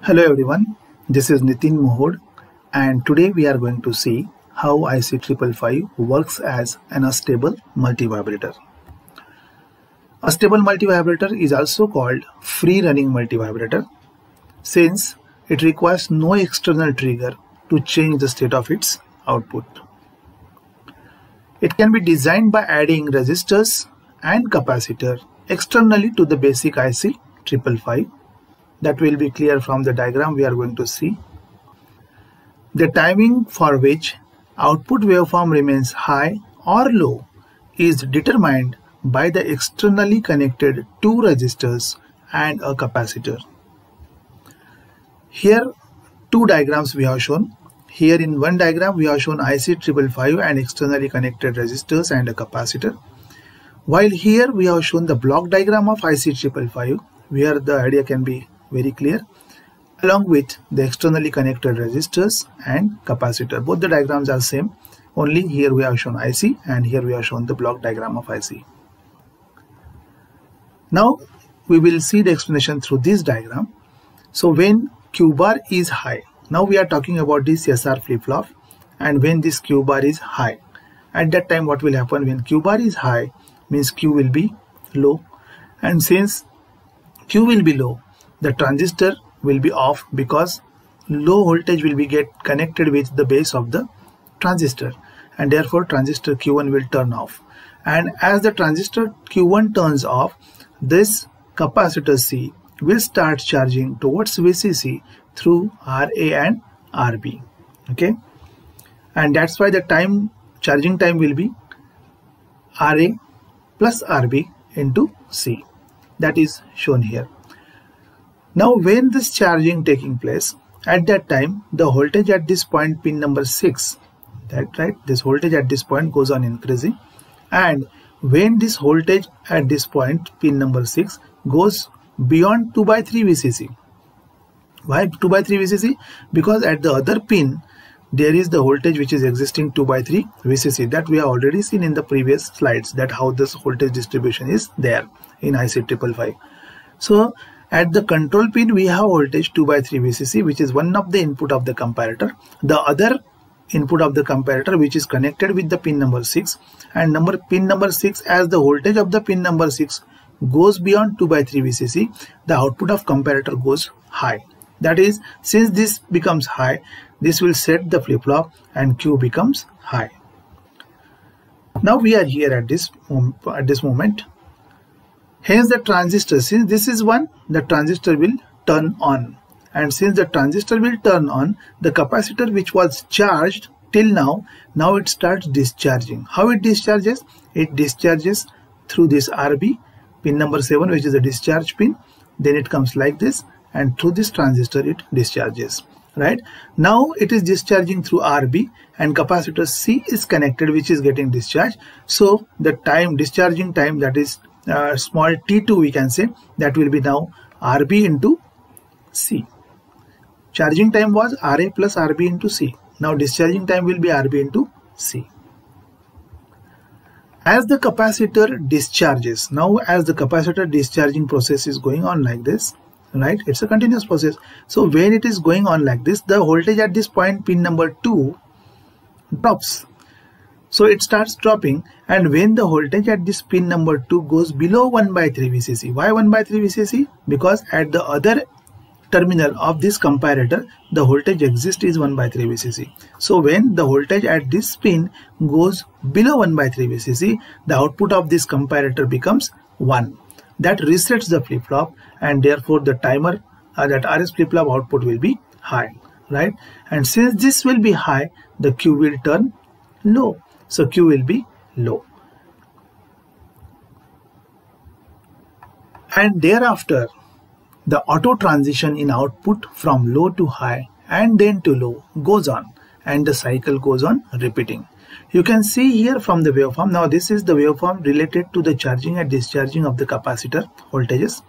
Hello everyone, this is Nitin Mohod and today we are going to see how IC 555 works as an astable multivibrator. Astable multivibrator is also called free running multivibrator since it requires no external trigger to change the state of its output. It can be designed by adding resistors and capacitor externally to the basic IC 555. That will be clear from the diagram we are going to see. The timing for which output waveform remains high or low is determined by the externally connected two resistors and a capacitor. Here two diagrams we have shown. Here in one diagram we have shown IC 555 and externally connected resistors and a capacitor. While here we have shown the block diagram of IC 555 where the idea can be very clear, along with the externally connected resistors and capacitor. Both the diagrams are same, only here we have shown IC and here we have shown the block diagram of IC. Now we will see the explanation through this diagram. So when Q bar is high, now we are talking about this SR flip-flop, and when this Q bar is high, at that time what will happen? When Q bar is high means Q will be low, and since Q will be low, the transistor will be off because low voltage will be get connected with the base of the transistor, and therefore transistor Q1 will turn off. And as the transistor Q1 turns off, this capacitor C will start charging towards VCC through RA and RB. Okay, and that's why the charging time will be RA plus RB into C. That is shown here. Now when this charging taking place, at that time the voltage at this point, pin number 6, this voltage at this point goes on increasing, and when this voltage at this point, pin number 6, goes beyond 2/3 VCC. Why 2/3 VCC? Because at the other pin there is the voltage which is existing 2/3 VCC, that we have already seen in the previous slides, that how this voltage distribution is there in IC 555. So at the control pin we have voltage 2/3 VCC, which is one of the input of the comparator. The other input of the comparator which is connected with the pin number 6, and pin number 6, as the voltage of the pin number 6 goes beyond 2/3 VCC, the output of comparator goes high. That is, since this becomes high, this will set the flip-flop and Q becomes high. Now we are here at this moment. Hence the transistor, since this is 1, the transistor will turn on, and since the transistor will turn on, the capacitor which was charged till now it starts discharging. How it discharges? It discharges through this RB, pin number 7, which is a discharge pin. Then it comes like this, and through this transistor it discharges. Right now it is discharging through RB, and capacitor C is connected, which is getting discharged. So the discharging time, that is small t2 we can say, that will be now RB into C. Charging time was RA plus RB into C. Now discharging time will be RB into C. As the capacitor discharges, now as the capacitor discharging process is going on like this, right, it's a continuous process. So when it is going on like this, the voltage at this point, pin number 2, drops. So it starts dropping, and when the voltage at this pin number 2 goes below 1/3 VCC. Why 1/3 VCC? Because at the other terminal of this comparator, the voltage exists is 1/3 VCC. So when the voltage at this pin goes below 1/3 VCC, the output of this comparator becomes 1. That resets the flip-flop, and therefore the timer, that RS flip-flop output will be high, right? And since this will be high, the Q will turn low. So Q will be low. And thereafter, the auto transition in output from low to high and then to low goes on, and the cycle goes on repeating. You can see here from the waveform. Now this is the waveform related to the charging and discharging of the capacitor voltages.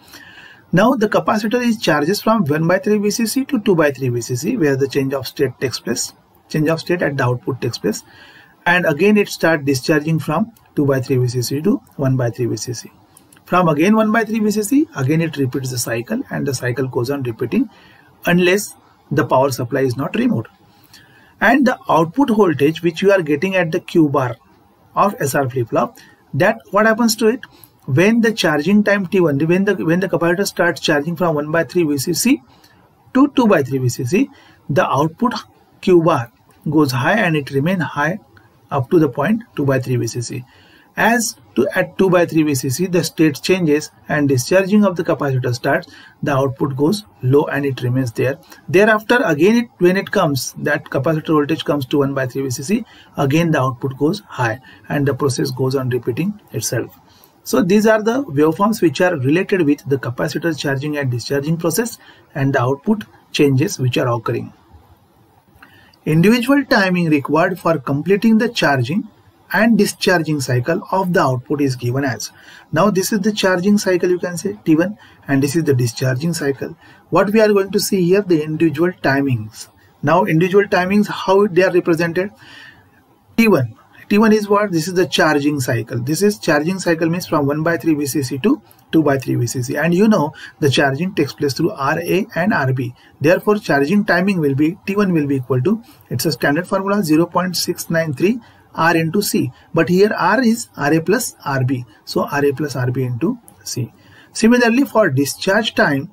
Now the capacitor is charges from 1/3 VCC to 2/3 VCC, where the change of state takes place. Change of state at the output takes place. And again it starts discharging from 2/3 VCC to 1/3 VCC. From again 1/3 VCC, again it repeats the cycle, and the cycle goes on repeating unless the power supply is not removed. And the output voltage which you are getting at the Q bar of SR flip-flop, that what happens to it? When the charging time T1, when the capacitor starts charging from 1/3 VCC to 2/3 VCC, the output Q bar goes high and it remains high up to the point 2/3 VCC. As to at 2/3 VCC, the state changes and discharging of the capacitor starts, the output goes low and it remains there. Thereafter, again when it comes, that capacitor voltage comes to 1/3 VCC, again the output goes high and the process goes on repeating itself. So these are the waveforms which are related with the capacitor charging and discharging process and the output changes which are occurring. Individual timing required for completing the charging and discharging cycle of the output is given as. Now this is the charging cycle, you can say T1, and this is the discharging cycle. What we are going to see here, the individual timings. Now individual timings, how they are represented? T1 is what? This is the charging cycle. This is charging cycle means from 1/3 VCC to 2/3 VCC, and you know the charging takes place through RA and RB. Therefore charging timing will be T1 will be equal to, it's a standard formula, 0.693 R into C, but here R is RA plus RB, so RA plus RB into C. Similarly for discharge time,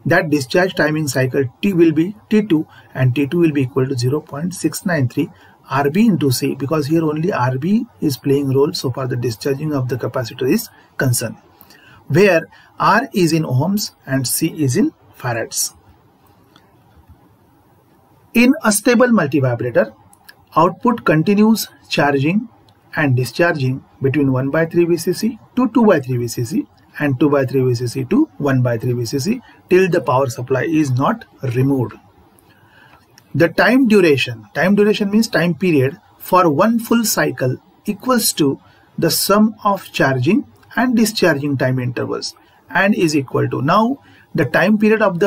that discharge timing cycle T will be T2 and T2 will be equal to 0.693 RB into C, because here only RB is playing role so far the discharging of the capacitor is concerned, where R is in ohms and C is in farads. In a stable multivibrator, output continues charging and discharging between 1/3 VCC to 2/3 VCC and 2/3 VCC to 1/3 VCC till the power supply is not removed. The time duration means time period for one full cycle equals to the sum of charging and discharging time intervals and is equal to, now the time period of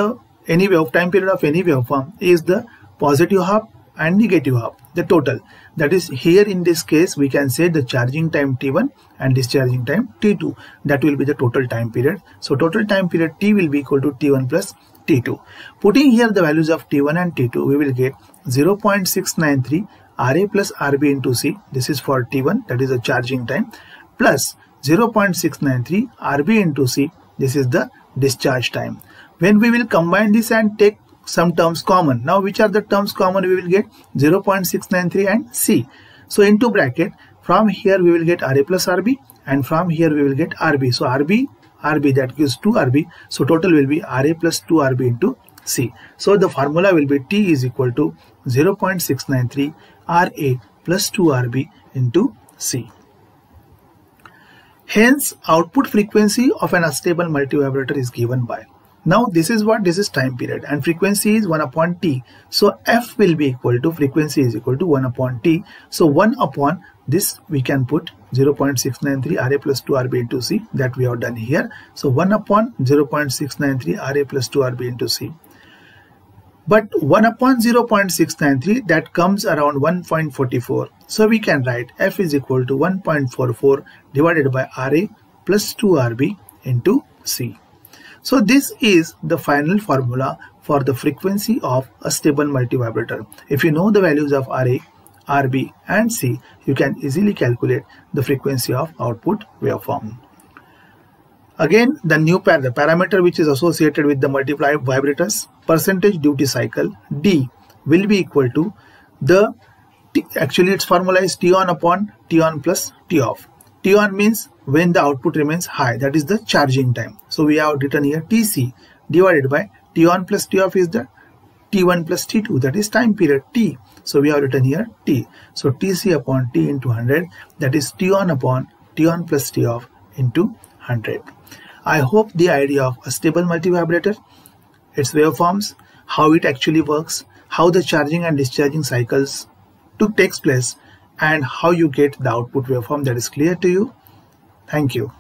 any waveform is the positive half and negative half, the total. That is, here in this case we can say the charging time T1 and discharging time T2, that will be the total time period. So total time period T will be equal to T1 plus T2. Putting here the values of T1 and T2, we will get 0.693 RA plus RB into C, this is for T1, that is the charging time, plus 0.693 RB into C, this is the discharge time. When we will combine this and take some terms common, now which are the terms common, we will get 0.693 and C. So into bracket, from here we will get RA plus RB and from here we will get RB. So RB that gives 2RB, so total will be RA plus 2RB into C. So the formula will be T is equal to 0.693 RA plus 2RB into C. Hence output frequency of an unstable multivibrator is given by, now this is what, this is time period and frequency is 1 upon T. So F will be equal to, frequency is equal to 1 upon T. So 1 upon this we can put 0.693 RA plus 2RB into C, that we have done here. So 1 upon 0.693 RA plus 2RB into C. But 1 upon 0.693, that comes around 1.44. So we can write F is equal to 1.44 divided by RA plus 2RB into C. So this is the final formula for the frequency of a stable multivibrator. If you know the values of RA, RB and C, you can easily calculate the frequency of output waveform. Again, the new parameter which is associated with the multivibrators, percentage duty cycle D will be equal to the, actually its formula is T on upon T on plus T off. T on means when the output remains high, that is the charging time. So we have written here TC divided by T on plus T off is the T1 plus T2, that is time period T. So we have written here T. So TC upon T into 100, that is T on upon T on plus T off into 100. I hope the idea of a stable multivibrator, its waveforms, how it actually works, how the charging and discharging cycles takes place, and how you get the output waveform, that is clear to you. Thank you.